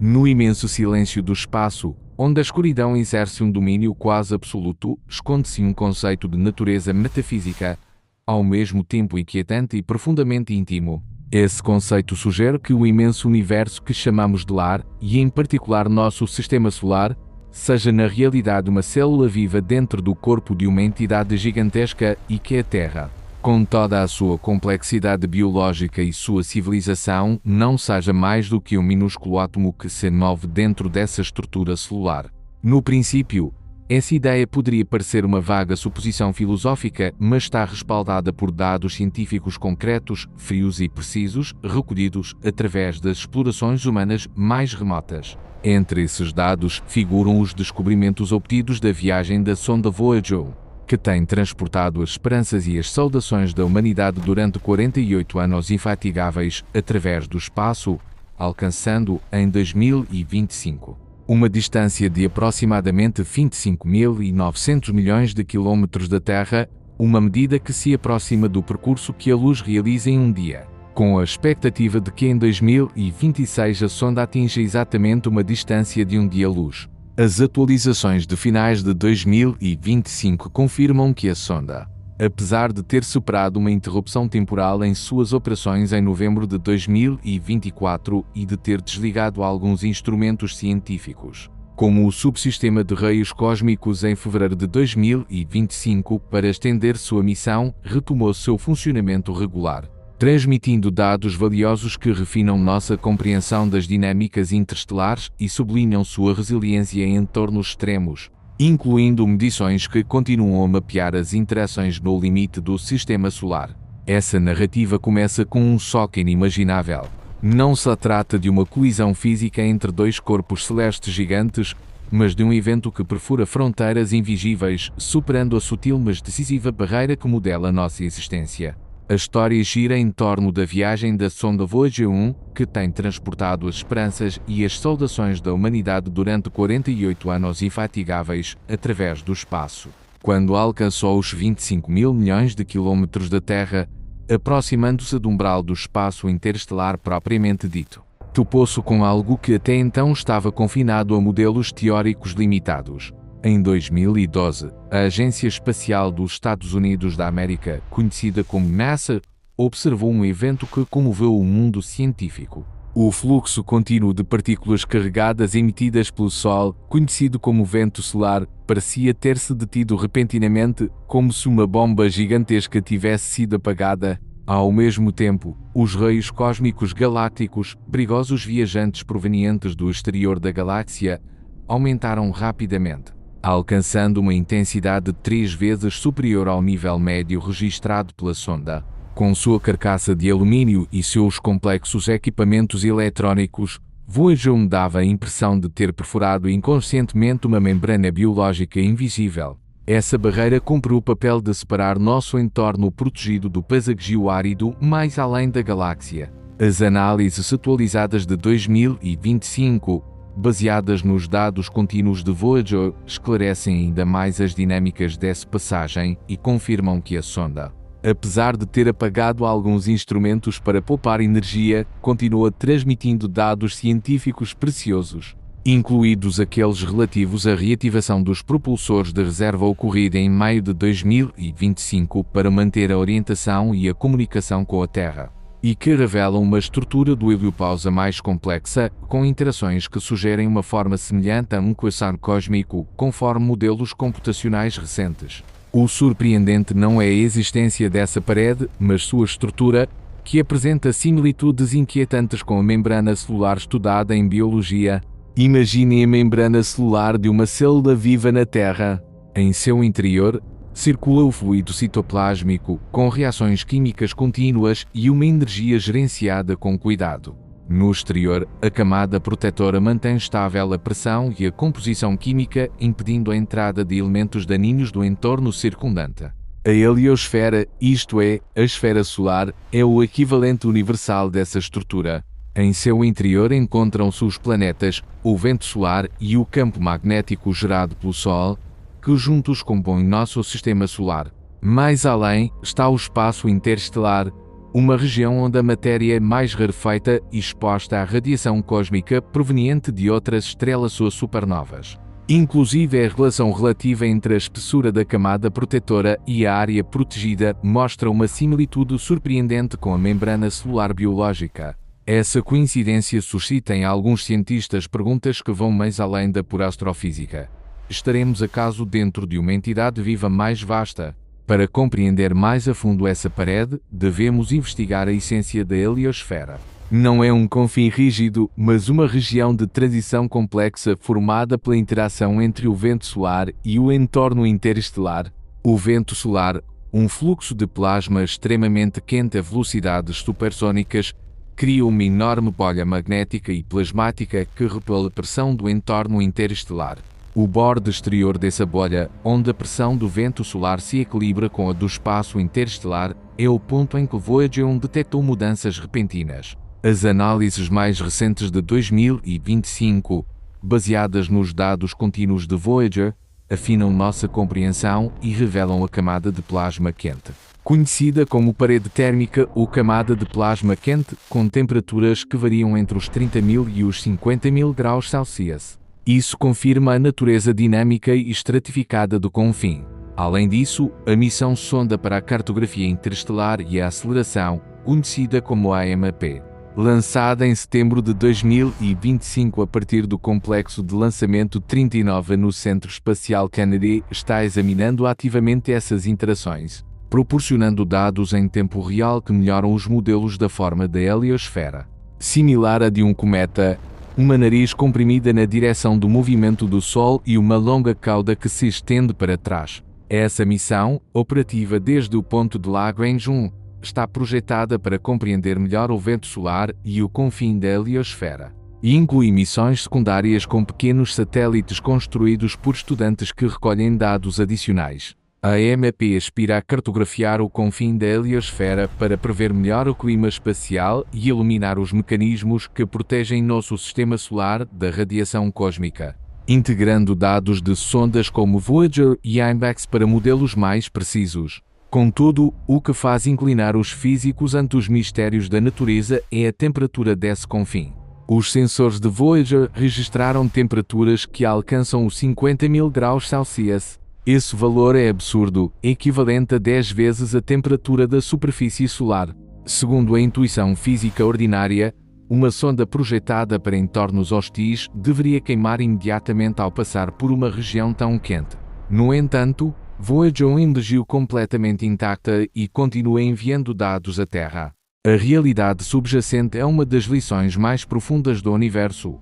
No imenso silêncio do espaço, onde a escuridão exerce um domínio quase absoluto, esconde-se um conceito de natureza metafísica, ao mesmo tempo inquietante e profundamente íntimo. Esse conceito sugere que o imenso universo que chamamos de lar, e em particular nosso sistema solar, seja na realidade uma célula viva dentro do corpo de uma entidade gigantesca e que a Terra, com toda a sua complexidade biológica e sua civilização, não seja mais do que um minúsculo átomo que se move dentro dessa estrutura celular. No princípio, essa ideia poderia parecer uma vaga suposição filosófica, mas está respaldada por dados científicos concretos, frios e precisos, recolhidos através das explorações humanas mais remotas. Entre esses dados figuram os descobrimentos obtidos da viagem da sonda Voyager, que tem transportado as esperanças e as saudações da humanidade durante 48 anos infatigáveis através do espaço, alcançando em 2025 uma distância de aproximadamente 25.900 milhões de quilômetros da Terra, uma medida que se aproxima do percurso que a luz realiza em um dia, com a expectativa de que em 2026 a sonda atinja exatamente uma distância de um dia-luz. As atualizações de finais de 2025 confirmam que a sonda, apesar de ter superado uma interrupção temporal em suas operações em novembro de 2024 e de ter desligado alguns instrumentos científicos, como o subsistema de raios cósmicos em fevereiro de 2025, para estender sua missão, retomou seu funcionamento regular, transmitindo dados valiosos que refinam nossa compreensão das dinâmicas interestelares e sublinham sua resiliência em entornos extremos, incluindo medições que continuam a mapear as interações no limite do sistema solar. Essa narrativa começa com um choque inimaginável. Não se trata de uma colisão física entre dois corpos celestes gigantes, mas de um evento que perfura fronteiras invisíveis, superando a sutil mas decisiva barreira que modela nossa existência. A história gira em torno da viagem da sonda Voyager 1, que tem transportado as esperanças e as saudações da humanidade durante 48 anos infatigáveis através do espaço. Quando alcançou os 25 mil milhões de quilômetros da Terra, aproximando-se do umbral do espaço interestelar propriamente dito, topou-se com algo que até então estava confinado a modelos teóricos limitados. Em 2012, a Agência Espacial dos Estados Unidos da América, conhecida como NASA, observou um evento que comoveu o mundo científico. O fluxo contínuo de partículas carregadas emitidas pelo Sol, conhecido como vento solar, parecia ter-se detido repentinamente, como se uma bomba gigantesca tivesse sido apagada. Ao mesmo tempo, os raios cósmicos galácticos, perigosos viajantes provenientes do exterior da galáxia, aumentaram rapidamente, alcançando uma intensidade 3 vezes superior ao nível médio registrado pela sonda. Com sua carcaça de alumínio e seus complexos equipamentos eletrónicos, Voyager 1 dava a impressão de ter perfurado inconscientemente uma membrana biológica invisível. Essa barreira cumpre o papel de separar nosso entorno protegido do paisagismo árido mais além da galáxia. As análises atualizadas de 2025, baseadas nos dados contínuos de Voyager, esclarecem ainda mais as dinâmicas dessa passagem e confirmam que a sonda, apesar de ter apagado alguns instrumentos para poupar energia, continua transmitindo dados científicos preciosos, incluídos aqueles relativos à reativação dos propulsores de reserva ocorrida em maio de 2025 para manter a orientação e a comunicação com a Terra, e que revelam uma estrutura do heliopausa mais complexa, com interações que sugerem uma forma semelhante a um quasar cósmico, conforme modelos computacionais recentes. O surpreendente não é a existência dessa parede, mas sua estrutura, que apresenta similitudes inquietantes com a membrana celular estudada em biologia. Imaginem a membrana celular de uma célula viva na Terra. Em seu interior, circula o fluido citoplásmico, com reações químicas contínuas e uma energia gerenciada com cuidado. No exterior, a camada protetora mantém estável a pressão e a composição química, impedindo a entrada de elementos daninhos do entorno circundante. A heliosfera, isto é, a esfera solar, é o equivalente universal dessa estrutura. Em seu interior encontram-se os planetas, o vento solar e o campo magnético gerado pelo Sol, que juntos compõem nosso sistema solar. Mais além está o espaço interestelar, uma região onde a matéria é mais rarefeita e exposta à radiação cósmica proveniente de outras estrelas ou supernovas. Inclusive, a relação relativa entre a espessura da camada protetora e a área protegida mostra uma similitude surpreendente com a membrana celular biológica. Essa coincidência suscita em alguns cientistas perguntas que vão mais além da pura astrofísica. Estaremos acaso dentro de uma entidade viva mais vasta? Para compreender mais a fundo essa parede, devemos investigar a essência da heliosfera. Não é um confim rígido, mas uma região de transição complexa formada pela interação entre o vento solar e o entorno interestelar. O vento solar, um fluxo de plasma extremamente quente a velocidades supersônicas, cria uma enorme bolha magnética e plasmática que repele a pressão do entorno interestelar. O borde exterior dessa bolha, onde a pressão do vento solar se equilibra com a do espaço interestelar, é o ponto em que Voyager 1 detectou mudanças repentinas. As análises mais recentes de 2025, baseadas nos dados contínuos de Voyager, afinam nossa compreensão e revelam a camada de plasma quente, conhecida como parede térmica ou camada de plasma quente, com temperaturas que variam entre os 30.000 e os 50.000 graus Celsius. Isso confirma a natureza dinâmica e estratificada do confim. Além disso, a missão sonda para a cartografia interestelar e a aceleração, conhecida como AMP, lançada em setembro de 2025 a partir do complexo de lançamento 39 no Centro Espacial Kennedy, está examinando ativamente essas interações, proporcionando dados em tempo real que melhoram os modelos da forma da heliosfera. Similar à de um cometa, uma nariz comprimida na direção do movimento do Sol e uma longa cauda que se estende para trás. Essa missão, operativa desde o ponto de Lagrange 1, está projetada para compreender melhor o vento solar e o confim da heliosfera, e inclui missões secundárias com pequenos satélites construídos por estudantes que recolhem dados adicionais. A AMP aspira a cartografiar o confim da heliosfera para prever melhor o clima espacial e iluminar os mecanismos que protegem nosso sistema solar da radiação cósmica, integrando dados de sondas como Voyager e IMAX para modelos mais precisos. Contudo, o que faz inclinar os físicos ante os mistérios da natureza é a temperatura desse confim. Os sensores de Voyager registraram temperaturas que alcançam os 50.000 graus Celsius. Esse valor é absurdo, equivalente a 10 vezes a temperatura da superfície solar. Segundo a intuição física ordinária, uma sonda projetada para entornos hostis deveria queimar imediatamente ao passar por uma região tão quente. No entanto, Voyager 1 emergiu completamente intacta e continua enviando dados à Terra. A realidade subjacente é uma das lições mais profundas do universo.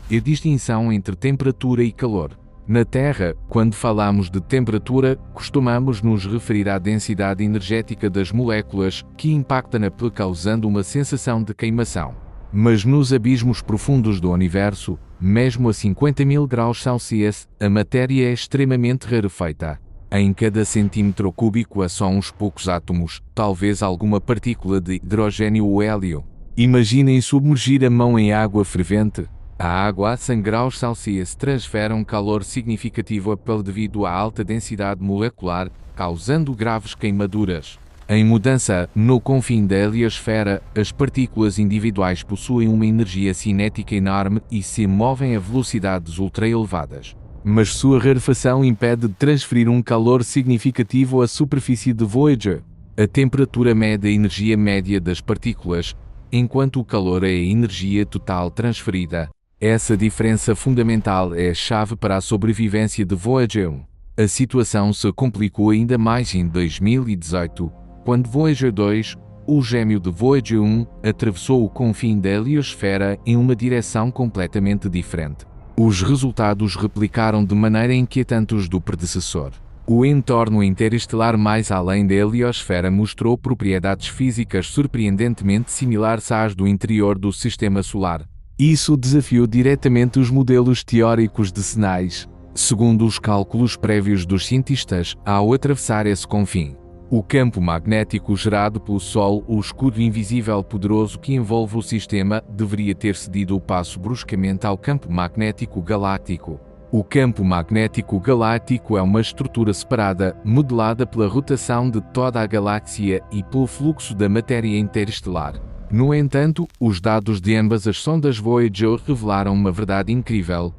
A distinção entre temperatura e calor. Na Terra, quando falamos de temperatura, costumamos nos referir à densidade energética das moléculas que impacta na pele causando uma sensação de queimação. Mas nos abismos profundos do universo, mesmo a 50.000 graus Celsius, a matéria é extremamente rarefeita. Em cada centímetro cúbico há só uns poucos átomos, talvez alguma partícula de hidrogênio ou hélio. Imaginem submergir a mão em água fervente. A água a 100 graus Celsius transfere um calor significativo à pele devido à alta densidade molecular, causando graves queimaduras. Em mudança, no confim da heliosfera, as partículas individuais possuem uma energia cinética enorme e se movem a velocidades ultra-elevadas. Mas sua rarefação impede de transferir um calor significativo à superfície de Voyager. A temperatura mede a energia média das partículas, enquanto o calor é a energia total transferida. Essa diferença fundamental é a chave para a sobrevivência de Voyager 1. A situação se complicou ainda mais em 2018, quando Voyager 2, o gêmeo de Voyager 1, atravessou o confim da heliosfera em uma direção completamente diferente. Os resultados replicaram de maneira inquietante os do predecessor. O entorno interestelar mais além da heliosfera mostrou propriedades físicas surpreendentemente similares às do interior do Sistema Solar. Isso desafiou diretamente os modelos teóricos de sinais. Segundo os cálculos prévios dos cientistas, ao atravessar esse confim, o campo magnético gerado pelo Sol, o escudo invisível poderoso que envolve o sistema, deveria ter cedido o passo bruscamente ao campo magnético galáctico. O campo magnético galáctico é uma estrutura separada, modelada pela rotação de toda a galáxia e pelo fluxo da matéria interestelar. No entanto, os dados de ambas as sondas Voyager revelaram uma verdade incrível.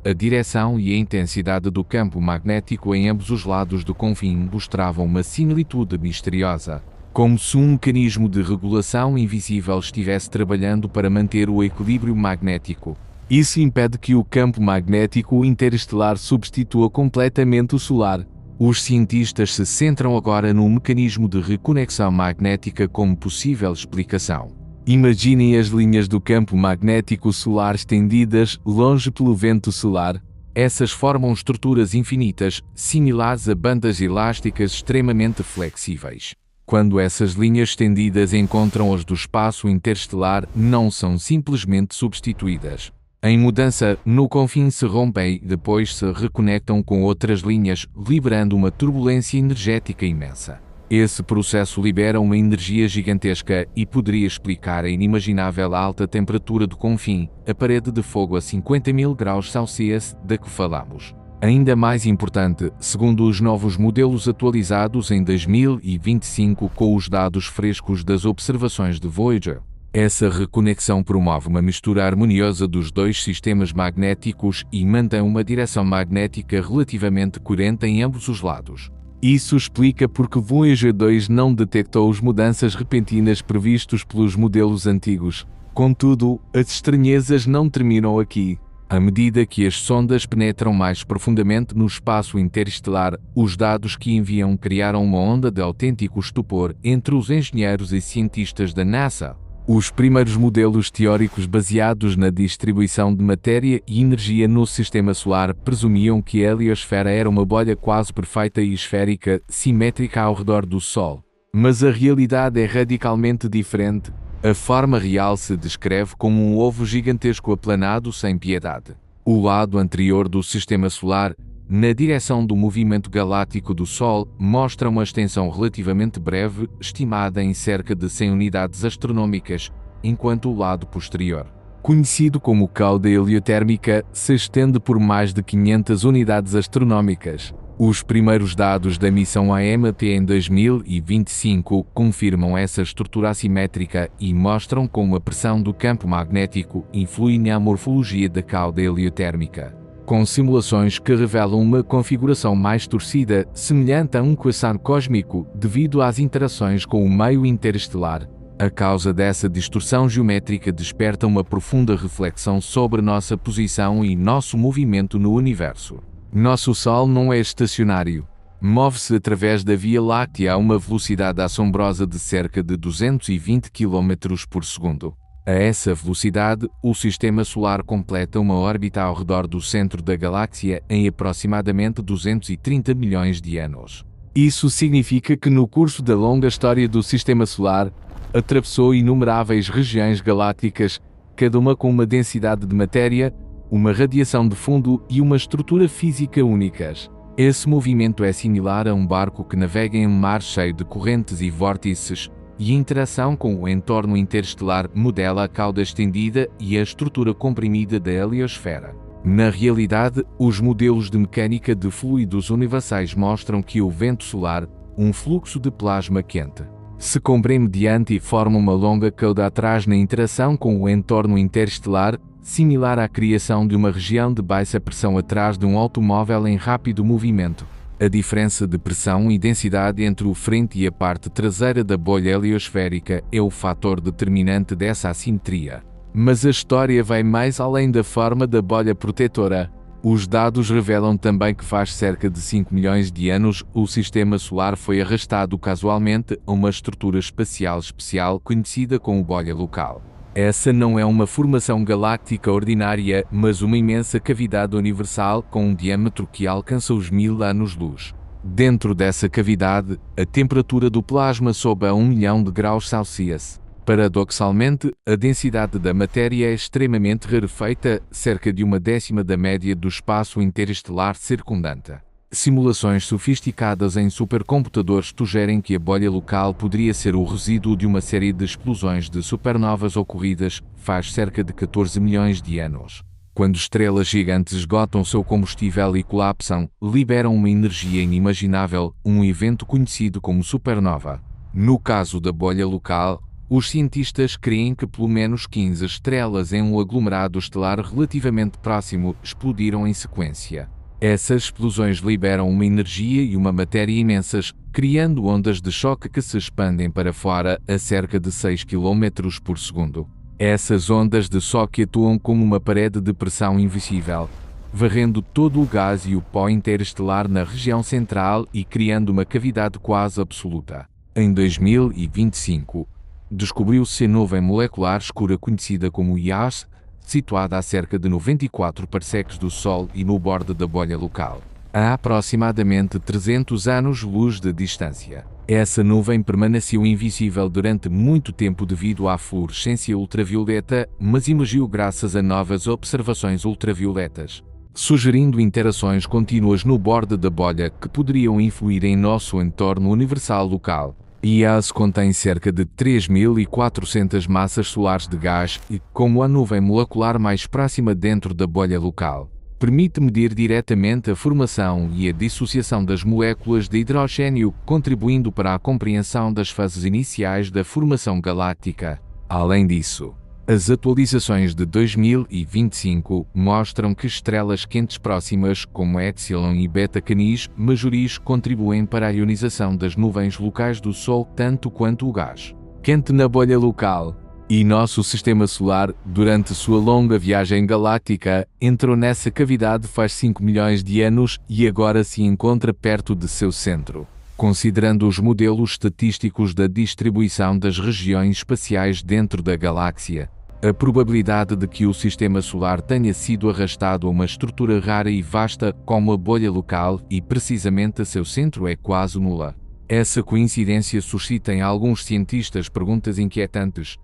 A direção e a intensidade do campo magnético em ambos os lados do confim mostravam uma similitude misteriosa, como se um mecanismo de regulação invisível estivesse trabalhando para manter o equilíbrio magnético. Isso impede que o campo magnético interestelar substitua completamente o solar. Os cientistas se centram agora no mecanismo de reconexão magnética como possível explicação. Imaginem as linhas do campo magnético solar estendidas longe pelo vento solar. Essas formam estruturas infinitas, similares a bandas elásticas extremamente flexíveis. Quando essas linhas estendidas encontram as do espaço interestelar, não são simplesmente substituídas. Em mudança, no confim se rompem e depois se reconectam com outras linhas, liberando uma turbulência energética imensa. Esse processo libera uma energia gigantesca e poderia explicar a inimaginável alta temperatura do confim, a parede de fogo a 50.000 graus Celsius da que falamos. Ainda mais importante, segundo os novos modelos atualizados em 2025 com os dados frescos das observações de Voyager, essa reconexão promove uma mistura harmoniosa dos dois sistemas magnéticos e mantém uma direção magnética relativamente coerente em ambos os lados. Isso explica porque Voyager 2 não detectou as mudanças repentinas previstas pelos modelos antigos. Contudo, as estranhezas não terminam aqui. À medida que as sondas penetram mais profundamente no espaço interestelar, os dados que enviam criaram uma onda de autêntico estupor entre os engenheiros e cientistas da NASA. Os primeiros modelos teóricos baseados na distribuição de matéria e energia no sistema solar presumiam que a heliosfera era uma bolha quase perfeita e esférica, simétrica ao redor do Sol. Mas a realidade é radicalmente diferente. A forma real se descreve como um ovo gigantesco aplanado sem piedade. O lado anterior do sistema solar, na direção do movimento galáctico do Sol, mostra uma extensão relativamente breve, estimada em cerca de 100 unidades astronômicas, enquanto o lado posterior, conhecido como cauda heliotérmica, se estende por mais de 500 unidades astronômicas. Os primeiros dados da missão AMT em 2025 confirmam essa estrutura assimétrica e mostram como a pressão do campo magnético influi na morfologia da cauda heliotérmica, com simulações que revelam uma configuração mais torcida, semelhante a um quasar cósmico, devido às interações com o meio interestelar. A causa dessa distorção geométrica desperta uma profunda reflexão sobre nossa posição e nosso movimento no universo. Nosso Sol não é estacionário. Move-se através da Via Láctea a uma velocidade assombrosa de cerca de 220 km por segundo. A essa velocidade, o Sistema Solar completa uma órbita ao redor do centro da galáxia em aproximadamente 230 milhões de anos. Isso significa que no curso da longa história do Sistema Solar, atravessou inumeráveis regiões galácticas, cada uma com uma densidade de matéria, uma radiação de fundo e uma estrutura física únicas. Esse movimento é similar a um barco que navega em um mar cheio de correntes e vórtices, e a interação com o entorno interestelar modela a cauda estendida e a estrutura comprimida da heliosfera. Na realidade, os modelos de mecânica de fluidos universais mostram que o vento solar, um fluxo de plasma quente, se comprime diante e forma uma longa cauda atrás na interação com o entorno interestelar, similar à criação de uma região de baixa pressão atrás de um automóvel em rápido movimento. A diferença de pressão e densidade entre o frente e a parte traseira da bolha heliosférica é o fator determinante dessa assimetria. Mas a história vai mais além da forma da bolha protetora. Os dados revelam também que faz cerca de 5 milhões de anos o Sistema Solar foi arrastado casualmente a uma estrutura espacial especial conhecida como bolha local. Essa não é uma formação galáctica ordinária, mas uma imensa cavidade universal com um diâmetro que alcança os 1000 anos-luz. Dentro dessa cavidade, a temperatura do plasma sobe a 1 milhão de graus Celsius. Paradoxalmente, a densidade da matéria é extremamente rarefeita, cerca de 1/10 da média do espaço interestelar circundante. Simulações sofisticadas em supercomputadores sugerem que a bolha local poderia ser o resíduo de uma série de explosões de supernovas ocorridas faz cerca de 14 milhões de anos. Quando estrelas gigantes esgotam seu combustível e colapsam, liberam uma energia inimaginável, um evento conhecido como supernova. No caso da bolha local, os cientistas creem que pelo menos 15 estrelas em um aglomerado estelar relativamente próximo explodiram em sequência. Essas explosões liberam uma energia e uma matéria imensas, criando ondas de choque que se expandem para fora a cerca de 6 km por segundo. Essas ondas de choque atuam como uma parede de pressão invisível, varrendo todo o gás e o pó interestelar na região central e criando uma cavidade quase absoluta. Em 2025, descobriu-se a nuvem molecular escura conhecida como IAS, situada a cerca de 94 parsecs do Sol e no borde da bolha local, a aproximadamente 300 anos-luz de distância. Essa nuvem permaneceu invisível durante muito tempo devido à fluorescência ultravioleta, mas emergiu graças a novas observações ultravioletas, sugerindo interações contínuas no borde da bolha que poderiam influir em nosso entorno universal local. IAS contém cerca de 3.400 massas solares de gás e, como a nuvem molecular mais próxima dentro da bolha local, permite medir diretamente a formação e a dissociação das moléculas de hidrogênio, contribuindo para a compreensão das fases iniciais da formação galáctica. Além disso, as atualizações de 2025 mostram que estrelas quentes próximas, como Epsilon e Beta Canis Majoris, contribuem para a ionização das nuvens locais do Sol tanto quanto o gás quente na bolha local. E nosso sistema solar, durante sua longa viagem galáctica, entrou nessa cavidade faz 5 milhões de anos e agora se encontra perto de seu centro. Considerando os modelos estatísticos da distribuição das regiões espaciais dentro da galáxia, a probabilidade de que o sistema solar tenha sido arrastado a uma estrutura rara e vasta como a bolha local e precisamente a seu centro é quase nula. Essa coincidência suscita em alguns cientistas perguntas inquietantes.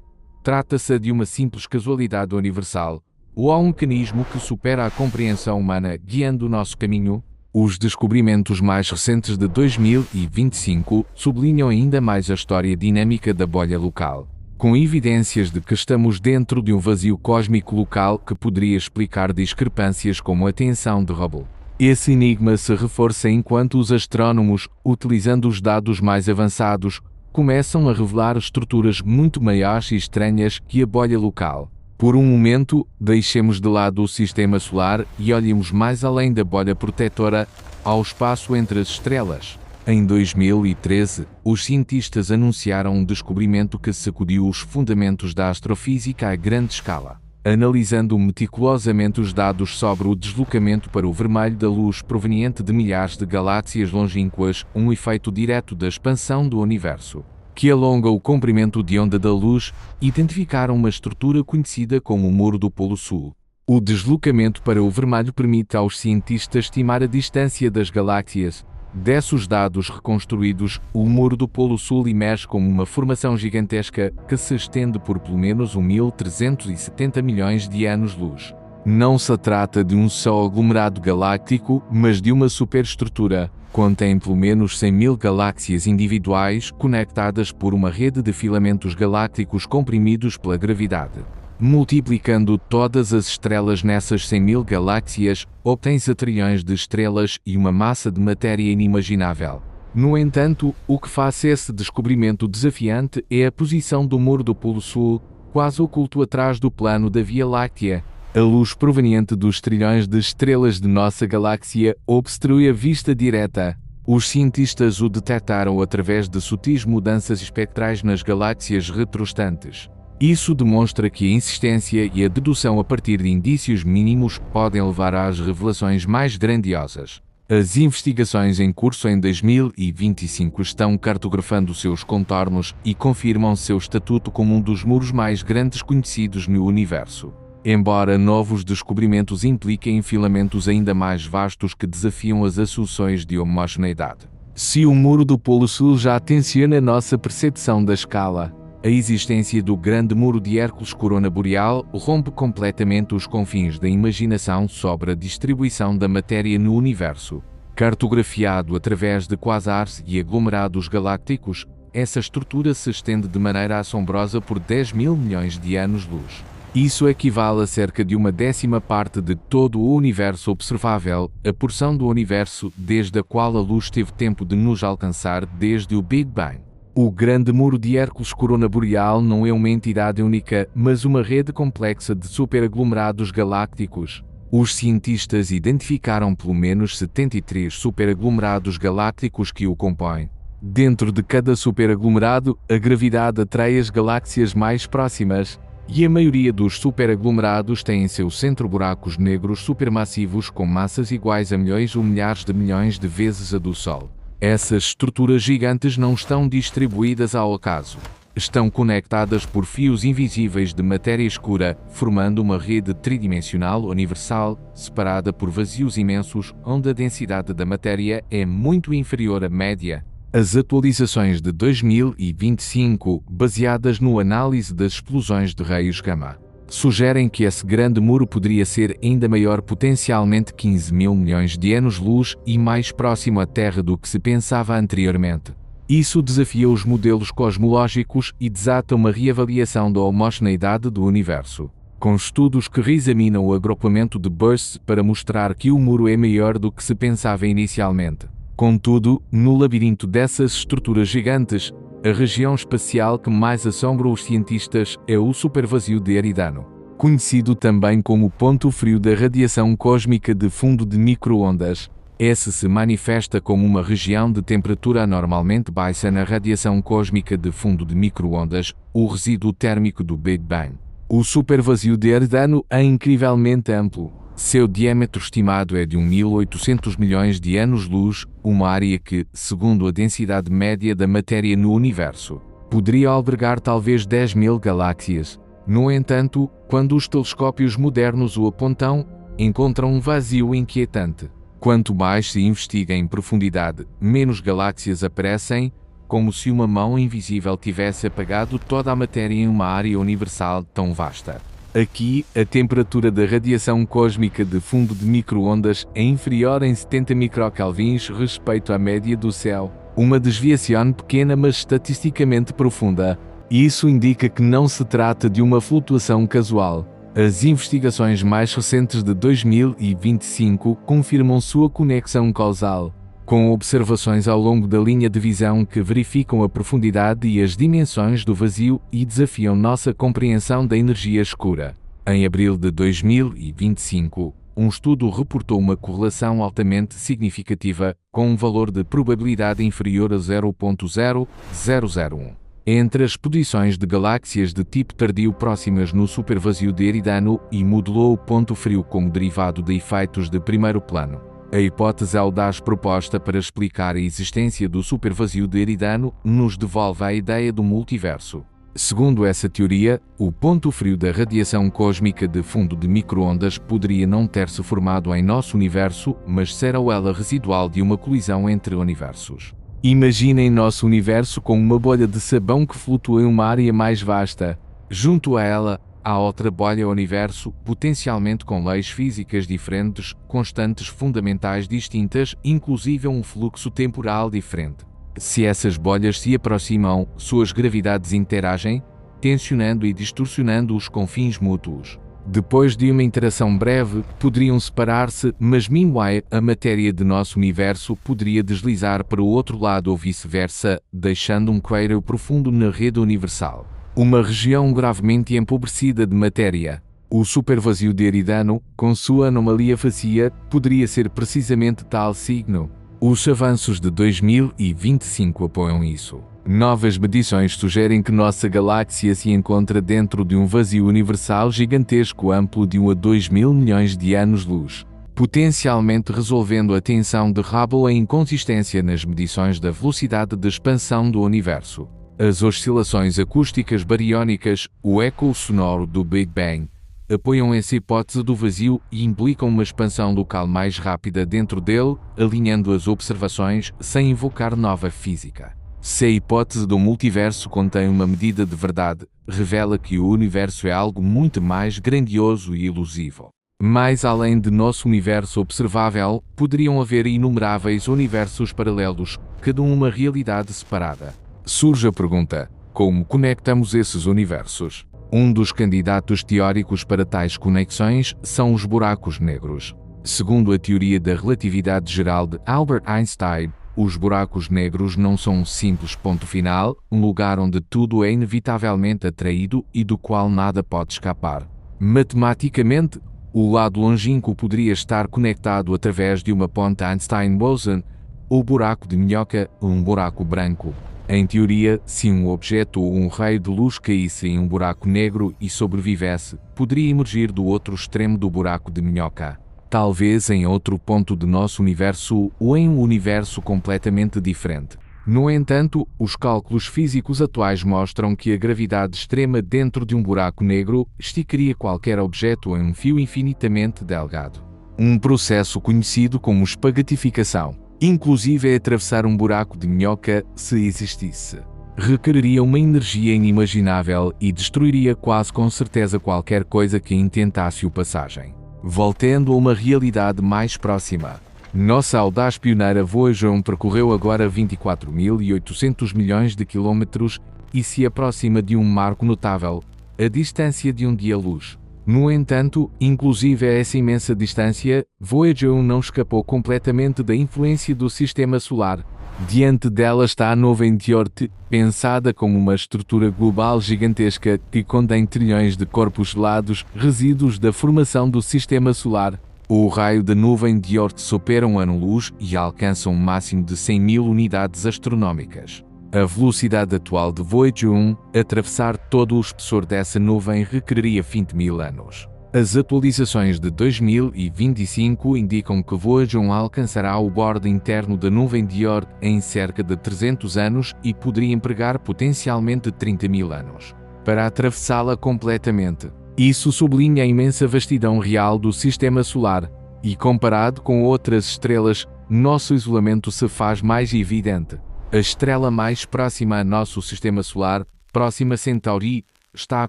Trata-se de uma simples casualidade universal, ou há um mecanismo que supera a compreensão humana guiando o nosso caminho? Os descobrimentos mais recentes de 2025 sublinham ainda mais a história dinâmica da bolha local, com evidências de que estamos dentro de um vazio cósmico local que poderia explicar discrepâncias como a tensão de Hubble. Esse enigma se reforça enquanto os astrônomos, utilizando os dados mais avançados, começam a revelar estruturas muito maiores e estranhas que a bolha local. Por um momento, deixemos de lado o sistema solar e olhemos mais além da bolha protetora, ao espaço entre as estrelas. Em 2013, os cientistas anunciaram um descobrimento que sacudiu os fundamentos da astrofísica a grande escala. Analisando meticulosamente os dados sobre o deslocamento para o vermelho da luz proveniente de milhares de galáxias longínquas, um efeito direto da expansão do universo, que alonga o comprimento de onda da luz, identificaram uma estrutura conhecida como o Muro do Polo Sul. O deslocamento para o vermelho permite aos cientistas estimar a distância das galáxias. Desses dados reconstruídos, o Muro do Polo Sul emerge como uma formação gigantesca que se estende por pelo menos 1.370 milhões de anos-luz. Não se trata de um só aglomerado galáctico, mas de uma superestrutura. Contém pelo menos 100.000 galáxias individuais conectadas por uma rede de filamentos galácticos comprimidos pela gravidade. Multiplicando todas as estrelas nessas 100.000 galáxias, obtém-se trilhões de estrelas e uma massa de matéria inimaginável. No entanto, o que faz esse descobrimento desafiante é a posição do Muro do Polo Sul, quase oculto atrás do plano da Via Láctea. A luz proveniente dos trilhões de estrelas de nossa galáxia obstrui a vista direta. Os cientistas o detectaram através de sutis mudanças espectrais nas galáxias retrostantes. Isso demonstra que a insistência e a dedução a partir de indícios mínimos podem levar às revelações mais grandiosas. As investigações em curso em 2025 estão cartografando seus contornos e confirmam seu estatuto como um dos muros mais grandes conhecidos no universo. Embora novos descobrimentos impliquem filamentos ainda mais vastos que desafiam as assunções de homogeneidade. Se o Muro do Polo Sul já tensiona nossa percepção da escala, a existência do Grande Muro de Hércules Corona Boreal rompe completamente os confins da imaginação sobre a distribuição da matéria no universo. Cartografiado através de quasares e aglomerados galácticos, essa estrutura se estende de maneira assombrosa por 10.000 milhões de anos-luz. Isso equivale a cerca de 1/10 parte de todo o universo observável, a porção do universo desde a qual a luz teve tempo de nos alcançar desde o Big Bang. O Grande Muro de Hércules Corona Boreal não é uma entidade única, mas uma rede complexa de superaglomerados galácticos. Os cientistas identificaram pelo menos 73 superaglomerados galácticos que o compõem. Dentro de cada superaglomerado, a gravidade atrai as galáxias mais próximas, e a maioria dos superaglomerados tem em seu centro buracos negros supermassivos com massas iguais a milhões ou milhares de milhões de vezes a do Sol. Essas estruturas gigantes não estão distribuídas ao acaso. Estão conectadas por fios invisíveis de matéria escura, formando uma rede tridimensional universal, separada por vazios imensos, onde a densidade da matéria é muito inferior à média. As atualizações de 2025, baseadas no análise das explosões de raios gama, sugerem que esse grande muro poderia ser ainda maior, potencialmente 15 mil milhões de anos-luz, e mais próximo à Terra do que se pensava anteriormente. Isso desafia os modelos cosmológicos e desata uma reavaliação da homogeneidade do universo, com estudos que reexaminam o agrupamento de bursts para mostrar que o muro é maior do que se pensava inicialmente. Contudo, no labirinto dessas estruturas gigantes, a região espacial que mais assombra os cientistas é o supervazio de Eridano, conhecido também como ponto frio da radiação cósmica de fundo de micro-ondas. Esse se manifesta como uma região de temperatura anormalmente baixa na radiação cósmica de fundo de micro-ondas, o resíduo térmico do Big Bang. O supervazio de Eridano é incrivelmente amplo. Seu diâmetro estimado é de 1.800 milhões de anos-luz, uma área que, segundo a densidade média da matéria no universo, poderia albergar talvez 10.000 galáxias. No entanto, quando os telescópios modernos o apontam, encontram um vazio inquietante. Quanto mais se investiga em profundidade, menos galáxias aparecem, como se uma mão invisível tivesse apagado toda a matéria em uma área universal tão vasta. Aqui, a temperatura da radiação cósmica de fundo de micro-ondas é inferior em 70 microkelvins respeito à média do céu, uma desviação pequena mas estatisticamente profunda. Isso indica que não se trata de uma flutuação casual. As investigações mais recentes de 2025 confirmam sua conexão causal, com observações ao longo da linha de visão que verificam a profundidade e as dimensões do vazio e desafiam nossa compreensão da energia escura. Em abril de 2025, um estudo reportou uma correlação altamente significativa, com um valor de probabilidade inferior a 0.0001, entre as posições de galáxias de tipo tardio próximas no supervazio de Eridano e modelou o ponto frio como derivado de efeitos de primeiro plano. A hipótese audaz proposta para explicar a existência do supervazio de Eridano nos devolve a ideia do multiverso. Segundo essa teoria, o ponto frio da radiação cósmica de fundo de micro-ondas poderia não ter se formado em nosso universo, mas ser a ela residual de uma colisão entre universos. Imaginem nosso universo como uma bolha de sabão que flutua em uma área mais vasta. Junto a ela, há outra bolha universo, potencialmente com leis físicas diferentes, constantes fundamentais distintas, inclusive um fluxo temporal diferente. Se essas bolhas se aproximam, suas gravidades interagem, tensionando e distorcionando os confins mútuos. Depois de uma interação breve, poderiam separar-se, mas meanwhile, a matéria de nosso universo poderia deslizar para o outro lado ou vice-versa, deixando um crater profundo na rede universal. Uma região gravemente empobrecida de matéria. O supervazio de Eridano, com sua anomalia vazia, poderia ser precisamente tal signo. Os avanços de 2025 apoiam isso. Novas medições sugerem que nossa galáxia se encontra dentro de um vazio universal gigantesco amplo de 1 a 2 mil milhões de anos-luz, potencialmente resolvendo a tensão de Hubble e a inconsistência nas medições da velocidade de expansão do universo. As oscilações acústicas bariónicas, o eco sonoro do Big Bang, apoiam essa hipótese do vazio e implicam uma expansão local mais rápida dentro dele, alinhando as observações sem invocar nova física. Se a hipótese do multiverso contém uma medida de verdade, revela que o universo é algo muito mais grandioso e ilusivo. Mais além de nosso universo observável, poderiam haver inumeráveis universos paralelos, cada uma realidade separada. Surge a pergunta: como conectamos esses universos? Um dos candidatos teóricos para tais conexões são os buracos negros. Segundo a teoria da relatividade geral de Albert Einstein, os buracos negros não são um simples ponto final, um lugar onde tudo é inevitavelmente atraído e do qual nada pode escapar. Matematicamente, o lado longínquo poderia estar conectado através de uma ponte Einstein-Boson, ou buraco de minhoca, um buraco branco. Em teoria, se um objeto ou um raio de luz caísse em um buraco negro e sobrevivesse, poderia emergir do outro extremo do buraco de minhoca. Talvez em outro ponto do nosso universo ou em um universo completamente diferente. No entanto, os cálculos físicos atuais mostram que a gravidade extrema dentro de um buraco negro esticaria qualquer objeto em um fio infinitamente delgado. Um processo conhecido como espagatificação. Inclusive atravessar um buraco de minhoca, se existisse, requeriria uma energia inimaginável e destruiria quase com certeza qualquer coisa que intentasse o passagem. Voltando a uma realidade mais próxima. Nossa audaz pioneira Voyager 1 percorreu agora 24.800 milhões de quilômetros e se aproxima de um marco notável, a distância de um dia-luz. No entanto, inclusive a essa imensa distância, Voyager 1 não escapou completamente da influência do Sistema Solar. Diante dela está a nuvem de Oort, pensada como uma estrutura global gigantesca que contém trilhões de corpos gelados, resíduos da formação do Sistema Solar. O raio da nuvem de Oort supera um ano-luz e alcança um máximo de 100.000 unidades astronómicas. A velocidade atual de Voyager 1, atravessar todo o espessor dessa nuvem requeriria 20.000 anos. As atualizações de 2025 indicam que Voyager 1 alcançará o bordo interno da nuvem de Oort em cerca de 300 anos e poderia empregar potencialmente 30.000 anos para atravessá-la completamente. Isso sublinha a imensa vastidão real do Sistema Solar, e comparado com outras estrelas, nosso isolamento se faz mais evidente. A estrela mais próxima a nosso Sistema Solar, Próxima Centauri, está a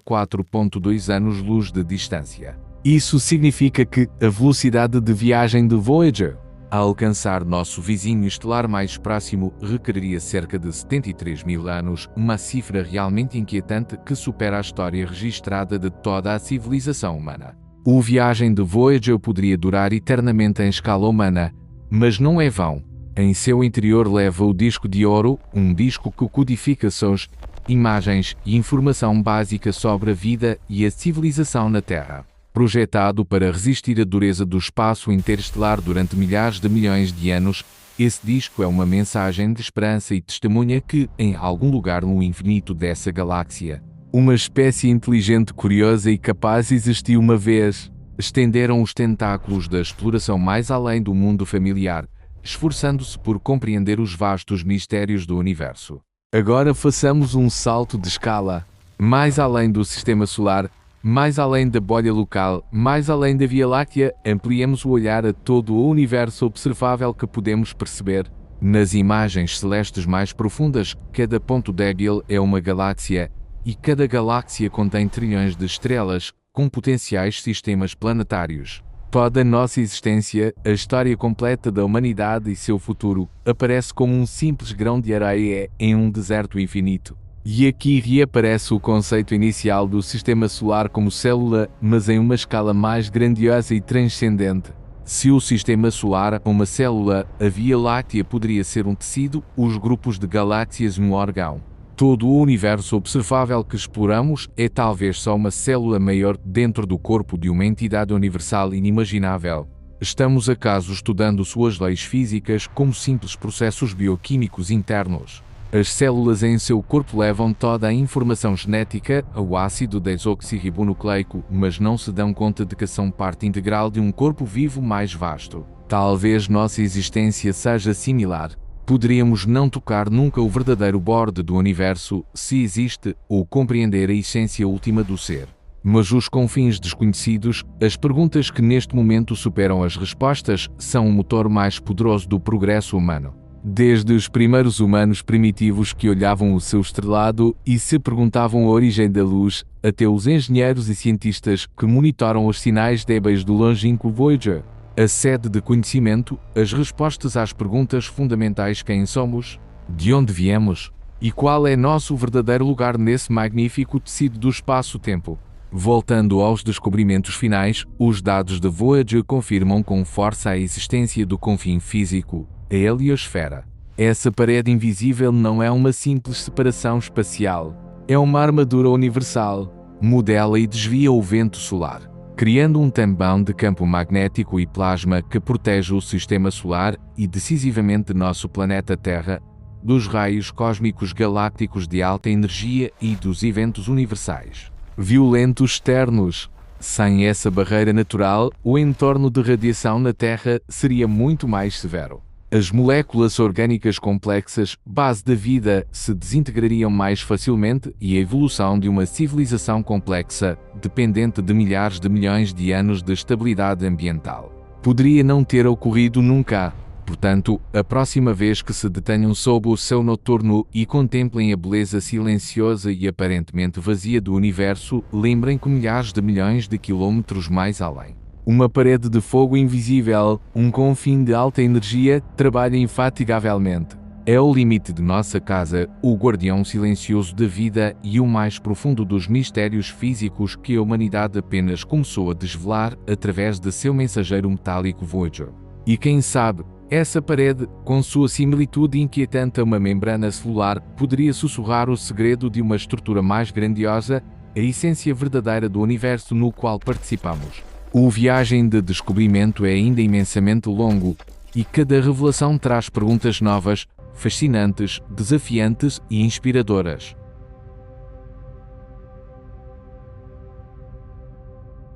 4,2 anos-luz de distância. Isso significa que a velocidade de viagem de Voyager a alcançar nosso vizinho estelar mais próximo requeriria cerca de 73.000 anos, uma cifra realmente inquietante que supera a história registrada de toda a civilização humana. A viagem de Voyager poderia durar eternamente em escala humana, mas não é vão. Em seu interior leva o disco de ouro, um disco que codifica sons, imagens e informação básica sobre a vida e a civilização na Terra. Projetado para resistir à dureza do espaço interestelar durante milhares de milhões de anos, esse disco é uma mensagem de esperança e testemunha que, em algum lugar no infinito dessa galáxia, uma espécie inteligente, curiosa e capaz existiu uma vez. Estenderam os tentáculos da exploração mais além do mundo familiar, esforçando-se por compreender os vastos mistérios do universo. Agora façamos um salto de escala, mais além do Sistema Solar, mais além da bolha local, mais além da Via Láctea, ampliemos o olhar a todo o universo observável que podemos perceber. Nas imagens celestes mais profundas, cada ponto débil é uma galáxia, e cada galáxia contém trilhões de estrelas, com potenciais sistemas planetários. Toda a nossa existência, a história completa da humanidade e seu futuro, aparece como um simples grão de areia em um deserto infinito. E aqui reaparece o conceito inicial do Sistema Solar como célula, mas em uma escala mais grandiosa e transcendente. Se o Sistema Solar é uma célula, a Via Láctea poderia ser um tecido, os grupos de galáxias um órgão. Todo o universo observável que exploramos é talvez só uma célula maior dentro do corpo de uma entidade universal inimaginável. Estamos acaso estudando suas leis físicas como simples processos bioquímicos internos. As células em seu corpo levam toda a informação genética ao ácido desoxirribonucleico, mas não se dão conta de que são parte integral de um corpo vivo mais vasto. Talvez nossa existência seja similar. Poderíamos não tocar nunca o verdadeiro borde do universo, se existe, ou compreender a essência última do ser. Mas os confins desconhecidos, as perguntas que neste momento superam as respostas, são o motor mais poderoso do progresso humano. Desde os primeiros humanos primitivos que olhavam o seu estrelado e se perguntavam a origem da luz, até os engenheiros e cientistas que monitoram os sinais débeis do longínquo Voyager. A sede de conhecimento, as respostas às perguntas fundamentais: quem somos? De onde viemos? E qual é nosso verdadeiro lugar nesse magnífico tecido do espaço-tempo? Voltando aos descobrimentos finais, os dados de Voyager confirmam com força a existência do confim físico, a heliosfera. Essa parede invisível não é uma simples separação espacial, é uma armadura universal. Modela e desvia o vento solar, criando um tampão de campo magnético e plasma que protege o sistema solar e decisivamente nosso planeta Terra dos raios cósmicos galácticos de alta energia e dos eventos universais violentos externos. Sem essa barreira natural, o entorno de radiação na Terra seria muito mais severo. As moléculas orgânicas complexas, base da vida, se desintegrariam mais facilmente e a evolução de uma civilização complexa, dependente de milhares de milhões de anos de estabilidade ambiental, poderia não ter ocorrido nunca. Portanto, a próxima vez que se detenham sob o céu noturno e contemplem a beleza silenciosa e aparentemente vazia do universo, lembrem que milhares de milhões de quilômetros mais além, uma parede de fogo invisível, um confim de alta energia, trabalha infatigavelmente. É o limite de nossa casa, o guardião silencioso da vida e o mais profundo dos mistérios físicos que a humanidade apenas começou a desvelar através de seu mensageiro metálico Voyager. E quem sabe, essa parede, com sua similitude inquietante a uma membrana celular, poderia sussurrar o segredo de uma estrutura mais grandiosa, a essência verdadeira do universo no qual participamos. A viagem de descobrimento é ainda imensamente longo, e cada revelação traz perguntas novas, fascinantes, desafiantes e inspiradoras.